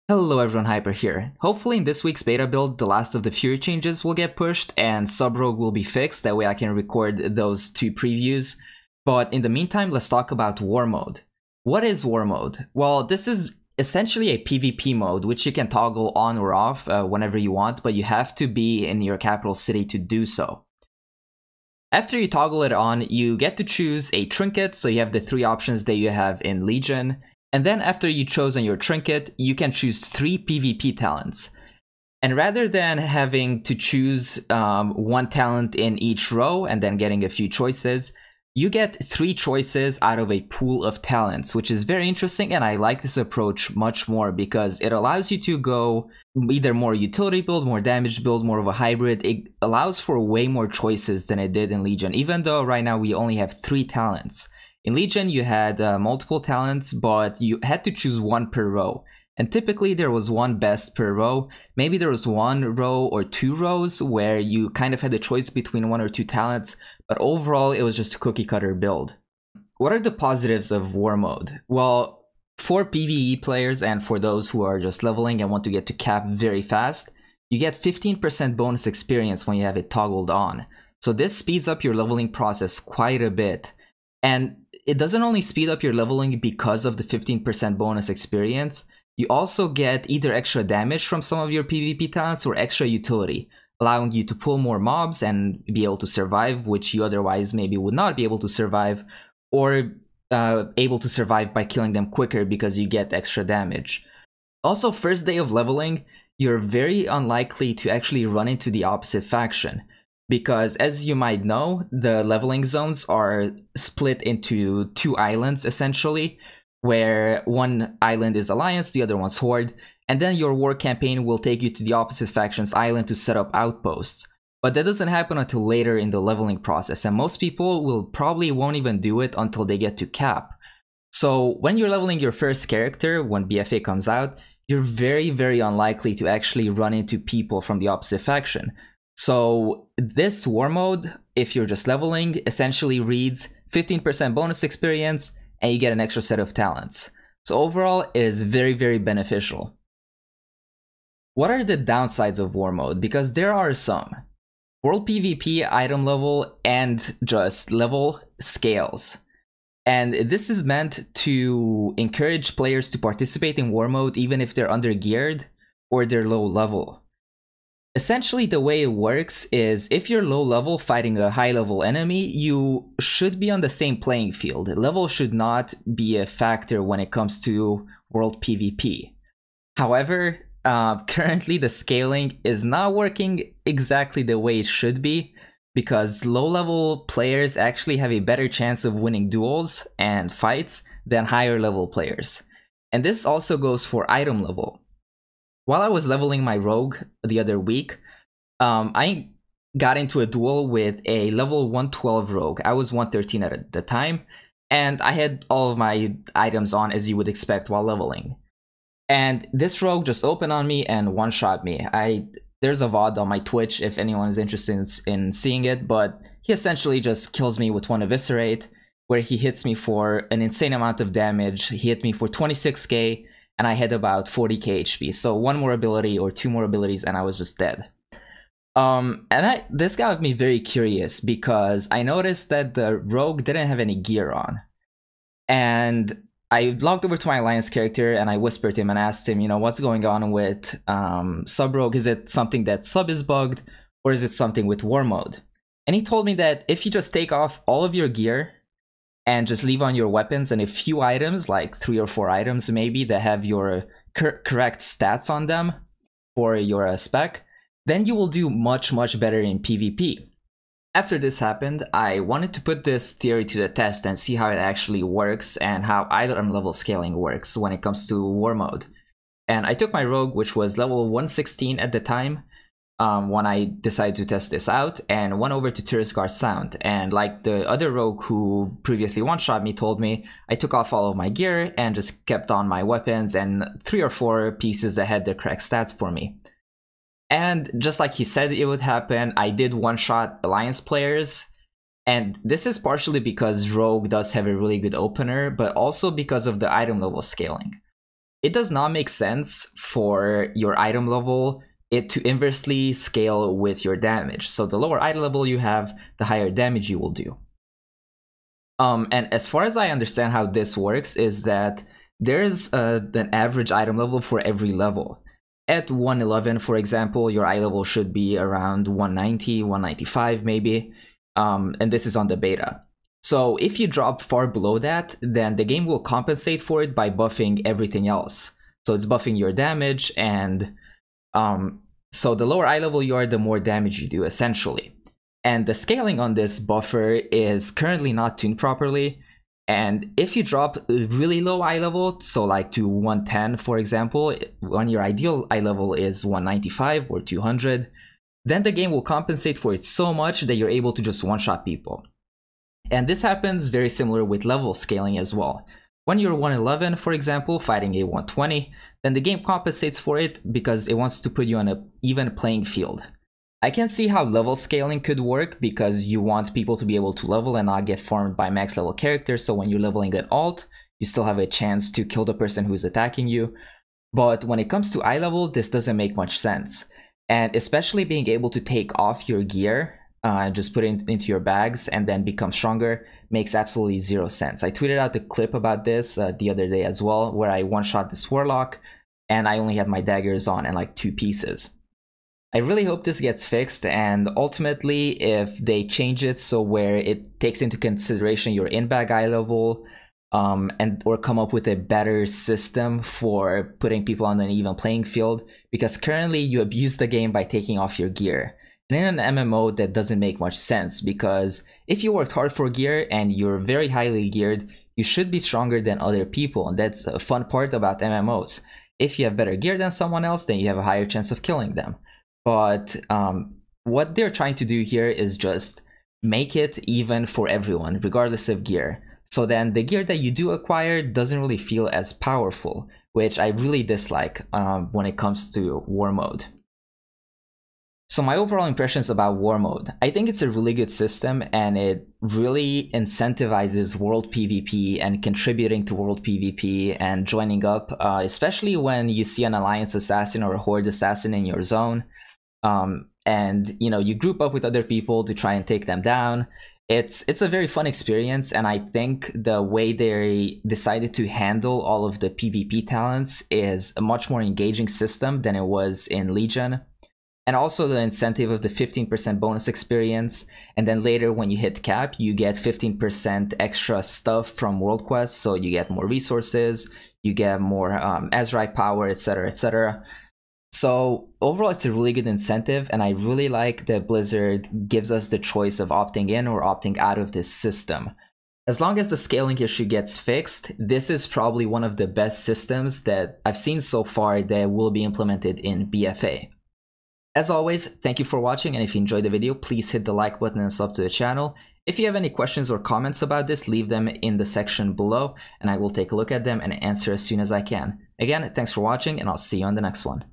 Hello everyone, Hyper here. Hopefully in this week's beta build, the last of the Fury changes will get pushed and Sub-Rogue will be fixed, that way I can record those two previews. But in the meantime, let's talk about War Mode. What is War Mode? Well, this is essentially a PvP mode, which you can toggle on or off whenever you want, but you have to be in your capital city to do so. After you toggle it on, you get to choose a trinket, so you have the three options that you have in Legion. And then after you've chosen your trinket, you can choose 3 PvP talents. And rather than having to choose one talent in each row and then getting a few choices, you get 3 choices out of a pool of talents, which is very interesting, and I like this approach much more because it allows you to go either more utility build, more damage build, more of a hybrid. It allows for way more choices than it did in Legion, even though right now we only have 3 talents. In Legion, you had multiple talents, but you had to choose one per row. And typically there was one best per row. Maybe there was 1 row or 2 rows where you kind of had the choice between 1 or 2 talents, but overall it was just a cookie cutter build. What are the positives of War Mode? Well, for PvE players and for those who are just leveling and want to get to cap very fast, you get 15% bonus experience when you have it toggled on. So this speeds up your leveling process quite a bit. And it doesn't only speed up your leveling because of the 15% bonus experience, you also get either extra damage from some of your PvP talents or extra utility, allowing you to pull more mobs and be able to survive, which you otherwise maybe would not be able to survive, or able to survive by killing them quicker because you get extra damage. Also, first day of leveling, you're very unlikely to actually run into the opposite faction. Because as you might know, the leveling zones are split into 2 islands essentially, where one island is Alliance, the other one's Horde, and then your war campaign will take you to the opposite faction's island to set up outposts. But that doesn't happen until later in the leveling process, and most people won't even do it until they get to cap. So when you're leveling your first character, when BFA comes out, you're very, very unlikely to actually run into people from the opposite faction. So this War Mode, if you're just leveling, essentially reads 15% bonus experience and you get an extra set of talents. So overall, it is very, very beneficial. What are the downsides of War Mode? Because there are some. World PvP item level and just level scales. And this is meant to encourage players to participate in War Mode even if they're under-geared or they're low level. Essentially, the way it works is if you're low level fighting a high level enemy, you should be on the same playing field. Level should not be a factor when it comes to world PvP. However, currently the scaling is not working exactly the way it should be, because low level players actually have a better chance of winning duels and fights than higher level players. And this also goes for item level. While I was leveling my rogue the other week, I got into a duel with a level 112 rogue. I was 113 at the time, and I had all of my items on as you would expect while leveling. And this rogue just opened on me and one-shot me. There's a VOD on my Twitch if anyone is interested in seeing it, but he essentially just kills me with one eviscerate, where he hits me for an insane amount of damage. He hit me for 26k, and I had about 40k HP. So 1 more ability or 2 more abilities and I was just dead. This got me very curious because I noticed that the rogue didn't have any gear on. And I logged over to my Alliance character and I whispered to him and asked him, what's going on with Sub-Rogue? Is it something that Sub is bugged, or is it something with War Mode? And he told me that if you just take off all of your gear and just leave on your weapons and a few items, like 3 or 4 items maybe, that have your correct stats on them for your spec, then you will do much, much better in PvP. After this happened, I wanted to put this theory to the test and see how it actually works and how item level scaling works when it comes to War Mode. And I took my rogue, which was level 116 at the time, when I decided to test this out, and went over to Turisgar Sound. And like the other rogue who previously one-shot me told me, I took off all of my gear and just kept on my weapons and 3 or 4 pieces that had the correct stats for me. And just like he said it would happen, I did one-shot Alliance players. And this is partially because rogue does have a really good opener, but also because of the item level scaling. it does not make sense for your item level it to inversely scale with your damage. So the lower item level you have, the higher damage you will do. And as far as I understand how this works is that there's an average item level for every level. At 111, for example, your eye level should be around 190, 195 maybe, and this is on the beta. So if you drop far below that, then the game will compensate for it by buffing everything else. So it's buffing your damage, and so the lower eye level you are, the more damage you do, essentially. And the scaling on this buffer is currently not tuned properly. And if you drop really low eye level, so like to 110, for example, when your ideal eye level is 195 or 200, then the game will compensate for it so much that you're able to just one-shot people. And this happens very similar with level scaling as well. When you're 111, for example, fighting a 120, then the game compensates for it because it wants to put you on an even playing field. I can see how level scaling could work because you want people to be able to level and not get farmed by max level characters, so when you're leveling at alt, you still have a chance to kill the person who's attacking you. But when it comes to eye level, this doesn't make much sense. And especially being able to take off your gear, just put it into your bags and then become stronger makes absolutely zero sense. I tweeted out a clip about this the other day as well, where I one-shot this warlock and I only had my daggers on and like 2 pieces. I really hope this gets fixed, and ultimately if they change it so where it takes into consideration your in-bag eye level, or come up with a better system for putting people on an even playing field, because currently you abuse the game by taking off your gear. And in an MMO that doesn't make much sense, because if you worked hard for gear and you're very highly geared, you should be stronger than other people, and that's a fun part about MMOs. If you have better gear than someone else, then you have a higher chance of killing them. But what they're trying to do here is just make it even for everyone, regardless of gear. So then the gear that you do acquire doesn't really feel as powerful, which I really dislike when it comes to war mode. So my overall impressions about war mode, I think it's a really good system and it really incentivizes world PvP and contributing to world PvP and joining up, especially when you see an alliance assassin or a horde assassin in your zone. And you know, you group up with other people to try and take them down. It's a very fun experience, and I think the way they decided to handle all of the PvP talents is a much more engaging system than it was in Legion. And also the incentive of the 15% bonus experience, and then later when you hit cap, you get 15% extra stuff from World Quest, so you get more resources, you get more Azeroth power, etc, etc. So overall, it's a really good incentive, and I really like that Blizzard gives us the choice of opting in or opting out of this system. As long as the scaling issue gets fixed, this is probably one of the best systems that I've seen so far that will be implemented in BFA. As always, thank you for watching, and if you enjoyed the video, please hit the like button and sub to the channel. If you have any questions or comments about this, leave them in the section below, and I will take a look at them and answer as soon as I can. Again, thanks for watching, and I'll see you on the next one.